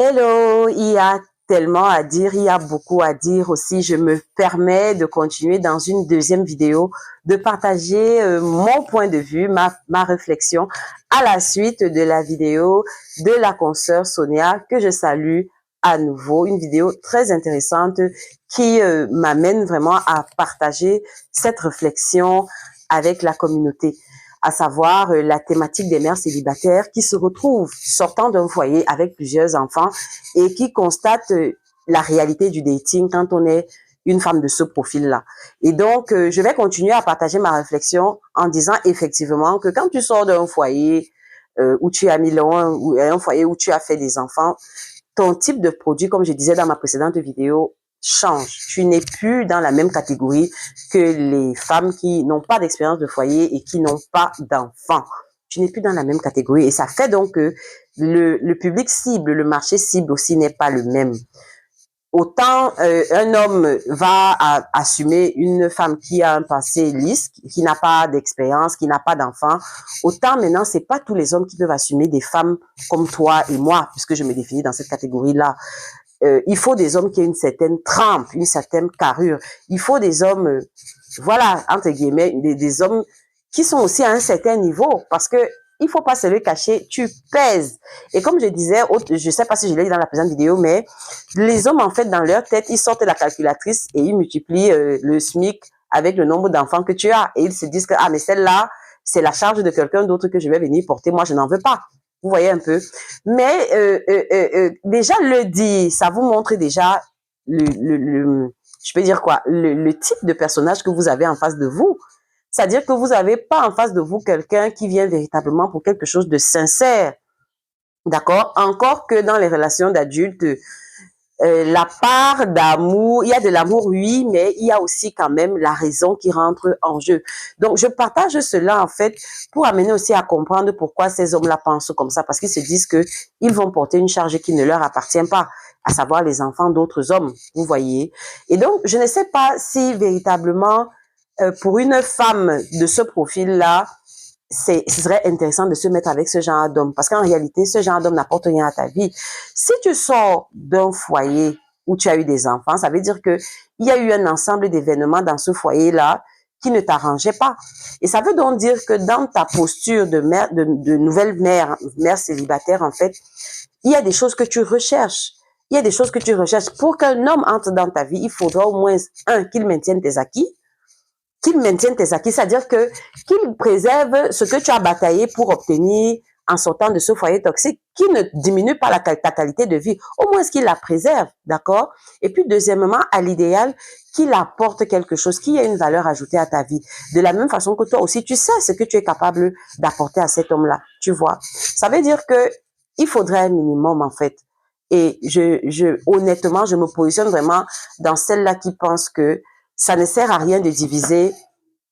Hello, il y a tellement à dire, il y a beaucoup à dire aussi. Je me permets de continuer dans une deuxième vidéo, de partager mon point de vue, ma réflexion à la suite de la vidéo de la consoeur Sonia que je salue à nouveau. Une vidéo très intéressante qui m'amène vraiment à partager cette réflexion avec la communauté, à savoir la thématique des mères célibataires qui se retrouvent sortant d'un foyer avec plusieurs enfants et qui constatent la réalité du dating quand on est une femme de ce profil-là. Et donc, je vais continuer à partager ma réflexion en disant effectivement que quand tu sors d'un foyer où tu as mis loin, ou un foyer où tu as fait des enfants, ton type de produit, comme je disais dans ma précédente vidéo, change. Tu n'es plus dans la même catégorie que les femmes qui n'ont pas d'expérience de foyer et qui n'ont pas d'enfants. Tu n'es plus dans la même catégorie et ça fait donc que le public cible, le marché cible aussi n'est pas le même. Autant un homme va assumer une femme qui a un passé lisse, qui n'a pas d'expérience, qui n'a pas d'enfant, autant maintenant, c'est pas tous les hommes qui peuvent assumer des femmes comme toi et moi, puisque je me définis dans cette catégorie-là. Il faut des hommes qui aient une certaine trempe, une certaine carrure. Il faut des hommes, voilà, entre guillemets, des hommes qui sont aussi à un certain niveau, parce que il faut pas se le cacher, tu pèses. Et comme je disais, je sais pas si je l'ai dit dans la présente vidéo, mais les hommes, en fait, dans leur tête, ils sortent la calculatrice et ils multiplient le SMIC avec le nombre d'enfants que tu as. Et ils se disent que, ah, mais celle-là, c'est la charge de quelqu'un d'autre que je vais venir porter. Moi, je n'en veux pas. Vous voyez un peu. Mais déjà, le dire, ça vous montre déjà je peux dire quoi, le type de personnage que vous avez en face de vous. C'est-à-dire que vous n'avez pas en face de vous quelqu'un qui vient véritablement pour quelque chose de sincère. D'accord? Encore que dans les relations d'adultes, la part d'amour, il y a de l'amour, oui, mais il y a aussi quand même la raison qui rentre en jeu. Donc, je partage cela, en fait, pour amener aussi à comprendre pourquoi ces hommes-là pensent comme ça, parce qu'ils se disent que ils vont porter une charge qui ne leur appartient pas, à savoir les enfants d'autres hommes, vous voyez. Et donc, je ne sais pas si véritablement, pour une femme de ce profil-là, ce serait intéressant de se mettre avec ce genre d'homme. Parce qu'en réalité, ce genre d'homme n'apporte rien à ta vie. Si tu sors d'un foyer où tu as eu des enfants, ça veut dire que il y a eu un ensemble d'événements dans ce foyer-là qui ne t'arrangeaient pas. Et ça veut donc dire que dans ta posture de mère, de nouvelle mère célibataire, en fait, il y a des choses que tu recherches. Il y a des choses que tu recherches. Pour qu'un homme entre dans ta vie, il faudra au moins, qu'il maintienne tes acquis, c'est-à-dire que qu'il préserve ce que tu as bataillé pour obtenir en sortant de ce foyer toxique, qui ne diminue pas ta qualité de vie, au moins qu'il la préserve, d'accord? Et puis deuxièmement, à l'idéal, qu'il apporte quelque chose, qui ait une valeur ajoutée à ta vie. De la même façon que toi aussi, tu sais ce que tu es capable d'apporter à cet homme-là, tu vois? Ça veut dire que il faudrait un minimum, en fait. Et honnêtement, je me positionne vraiment dans celle-là qui pense que ça ne sert à rien de diviser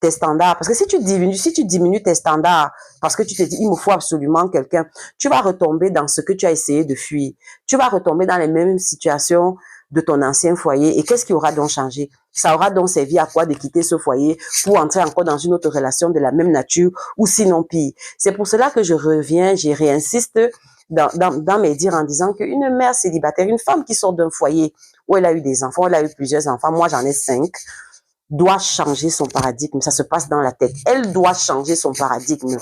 tes standards. Parce que si tu diminues tes standards, parce que tu te dis, il me faut absolument quelqu'un, tu vas retomber dans ce que tu as essayé de fuir. Tu vas retomber dans les mêmes situations de ton ancien foyer. Et qu'est-ce qui aura donc changé? Ça aura donc servi à quoi de quitter ce foyer pour entrer encore dans une autre relation de la même nature ou sinon pire. C'est pour cela que je reviens, j'y réinsiste dans mes dires en disant qu'une mère célibataire, une femme qui sort d'un foyer où elle a eu des enfants, elle a eu plusieurs enfants, moi j'en ai 5, doit changer son paradigme. Ça se passe dans la tête. Elle doit changer son paradigme.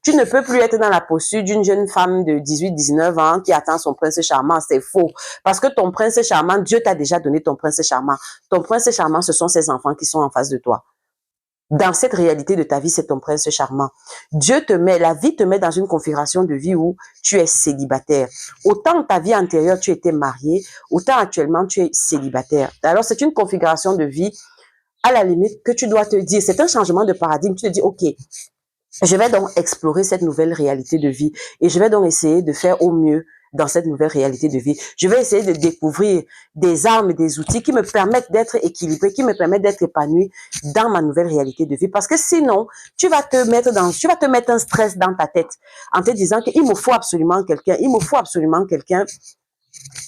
Tu ne peux plus être dans la posture d'une jeune femme de 18-19 ans qui attend son prince charmant. C'est faux. Parce que ton prince charmant, Dieu t'a déjà donné ton prince charmant. Ton prince charmant, ce sont ces enfants qui sont en face de toi. Dans cette réalité de ta vie, c'est ton prince charmant. La vie te met dans une configuration de vie où tu es célibataire. Autant ta vie antérieure, tu étais marié, autant actuellement, tu es célibataire. Alors, c'est une configuration de vie à la limite que tu dois te dire, c'est un changement de paradigme. Tu te dis, OK, je vais donc explorer cette nouvelle réalité de vie et je vais donc essayer de faire au mieux dans cette nouvelle réalité de vie. Je vais essayer de découvrir des armes et des outils qui me permettent d'être équilibré, qui me permettent d'être épanoui dans ma nouvelle réalité de vie. Parce que sinon, tu vas te mettre un stress dans ta tête en te disant qu'il me faut absolument quelqu'un, il me faut absolument quelqu'un.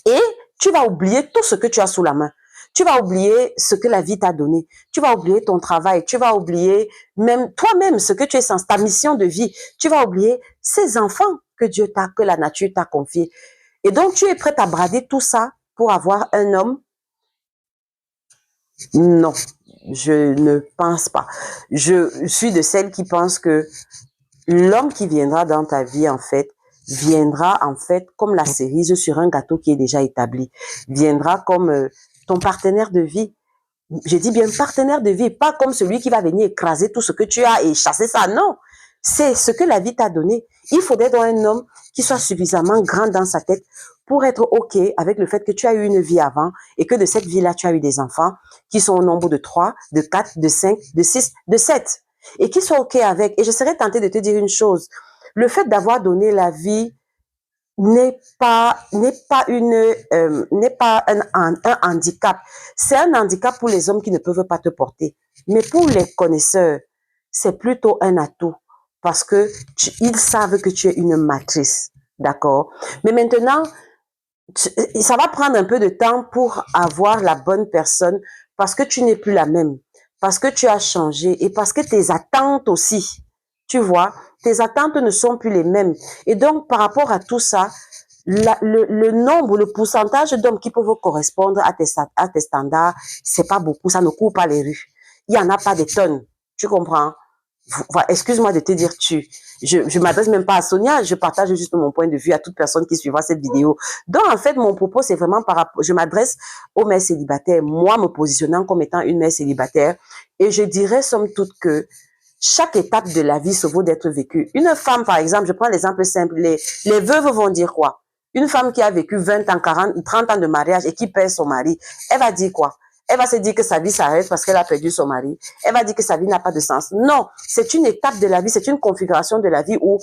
Et tu vas oublier tout ce que tu as sous la main. Tu vas oublier ce que la vie t'a donné. Tu vas oublier ton travail. Tu vas oublier même toi-même ce que tu es ta mission de vie. Tu vas oublier ces enfants que la nature t'a confiés. Et donc, tu es prête à brader tout ça pour avoir un homme? Non, je ne pense pas. Je suis de celles qui pensent que l'homme qui viendra dans ta vie, en fait, viendra, en fait, comme la cerise sur un gâteau qui est déjà établi. Viendra comme ton partenaire de vie. Je dis bien partenaire de vie, pas comme celui qui va venir écraser tout ce que tu as et chasser ça. Non, c'est ce que la vie t'a donné. Il faudrait donc un homme qui soit suffisamment grand dans sa tête pour être OK avec le fait que tu as eu une vie avant et que de cette vie-là, tu as eu des enfants qui sont au nombre de 3, de 4, de 5, de 6, de 7 et qui soient OK avec. Et je serais tentée de te dire une chose. Le fait d'avoir donné la vie n'est pas un handicap. C'est un handicap pour les hommes qui ne peuvent pas te porter. Mais pour les connaisseurs, c'est plutôt un atout parce que ils savent que tu es une matrice. D'accord? Mais maintenant, ça va prendre un peu de temps pour avoir la bonne personne parce que tu n'es plus la même, parce que tu as changé et parce que tes attentes aussi, tu vois, tes attentes ne sont plus les mêmes. Et donc, par rapport à tout ça, le nombre, le pourcentage d'hommes qui peuvent correspondre à tes standards, c'est pas beaucoup, ça ne court pas les rues. Il y en a pas des tonnes, tu comprends? Excuse-moi de te dire tu. Je m'adresse même pas à Sonia, je partage juste mon point de vue à toute personne qui suivra cette vidéo. Donc, en fait, mon propos, c'est vraiment par rapport, je m'adresse aux mères célibataires, moi me positionnant comme étant une mère célibataire, et je dirais, somme toute, que chaque étape de la vie se vaut d'être vécue. Une femme, par exemple, je prends l'exemple simple, les veuves vont dire quoi? Une femme qui a vécu 20 ans, 40, 30 ans de mariage et qui perd son mari, elle va dire quoi? Elle va se dire que sa vie s'arrête parce qu'elle a perdu son mari. Elle va dire que sa vie n'a pas de sens. Non, c'est une étape de la vie, c'est une configuration de la vie où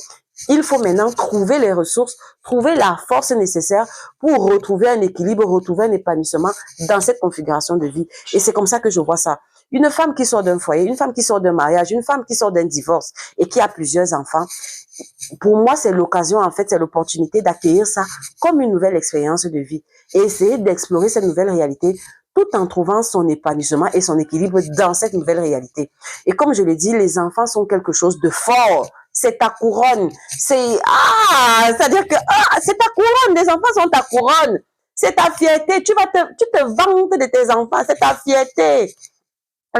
il faut maintenant trouver les ressources, trouver la force nécessaire pour retrouver un équilibre, retrouver un épanouissement dans cette configuration de vie. Et c'est comme ça que je vois ça. Une femme qui sort d'un foyer, une femme qui sort d'un mariage, une femme qui sort d'un divorce et qui a plusieurs enfants, pour moi, c'est l'occasion, en fait, c'est l'opportunité d'accueillir ça comme une nouvelle expérience de vie et essayer d'explorer cette nouvelle réalité tout en trouvant son épanouissement et son équilibre dans cette nouvelle réalité. Et comme je l'ai dit, les enfants sont quelque chose de fort. C'est ta couronne. C'est-à-dire que, c'est ta couronne. Les enfants sont ta couronne. C'est ta fierté. Tu te vantes de tes enfants. C'est ta fierté.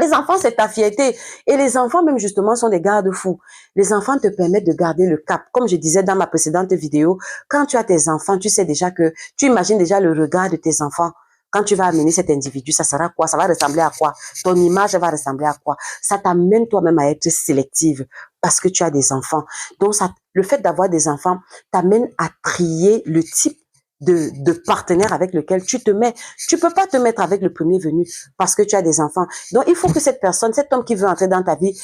Les enfants, c'est ta fierté. Et les enfants, même justement, sont des garde-fous. Les enfants te permettent de garder le cap. Comme je disais dans ma précédente vidéo, quand tu as tes enfants, tu sais déjà que, tu imagines déjà le regard de tes enfants. Quand tu vas amener cet individu, ça sera quoi? Ça va ressembler à quoi? Ton image va ressembler à quoi? Ça t'amène toi-même à être sélective parce que tu as des enfants. Donc, le fait d'avoir des enfants t'amène à trier le type de partenaire avec lequel tu te mets. Tu peux pas te mettre avec le premier venu parce que tu as des enfants. Donc, il faut que cette personne, cet homme qui veut entrer dans ta vie,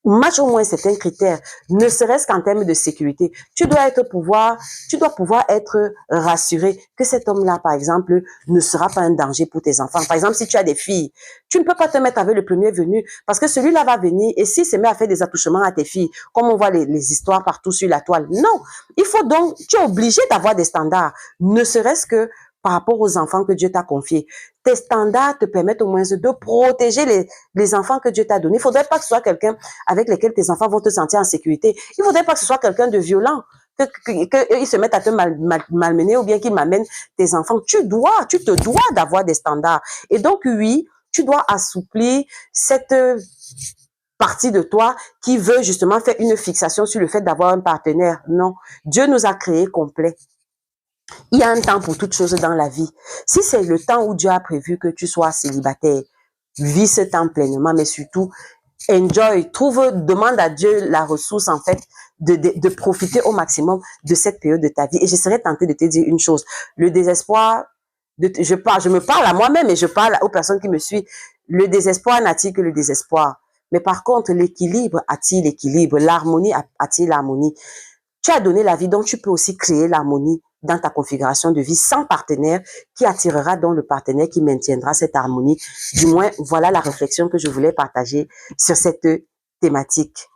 match au moins certains critères, ne serait-ce qu'en termes de sécurité. Tu dois pouvoir être rassuré que cet homme-là, par exemple, ne sera pas un danger pour tes enfants. Par exemple, si tu as des filles, tu ne peux pas te mettre avec le premier venu parce que celui-là va venir et s'il se met à faire des attouchements à tes filles, comme on voit les histoires partout sur la toile. Non. Il faut donc, tu es obligé d'avoir des standards, ne serait-ce que par rapport aux enfants que Dieu t'a confiés. Tes standards te permettent au moins de protéger les enfants que Dieu t'a donnés. Il faudrait pas que ce soit quelqu'un avec lequel tes enfants vont te sentir en sécurité. Il faudrait pas que ce soit quelqu'un de violent, qu'ils se mettent à te malmener ou bien qu'ils m'amènent tes enfants. Tu te dois d'avoir des standards. Et donc, oui, tu dois assouplir cette partie de toi qui veut justement faire une fixation sur le fait d'avoir un partenaire. Non, Dieu nous a créés complets. Il y a un temps pour toute chose dans la vie. Si c'est le temps où Dieu a prévu que tu sois célibataire, vis ce temps pleinement, mais surtout, enjoy, demande à Dieu la ressource, en fait, de profiter au maximum de cette période de ta vie. Et je serais tentée de te dire une chose. Le désespoir, je me parle à moi-même et je parle aux personnes qui me suivent. Le désespoir n'attire que le désespoir. Mais par contre, l'équilibre attire l'équilibre. L'harmonie attire l'harmonie. Tu as donné la vie, donc tu peux aussi créer l'harmonie dans ta configuration de vie sans partenaire qui attirera donc le partenaire qui maintiendra cette harmonie. Du moins, voilà la réflexion que je voulais partager sur cette thématique.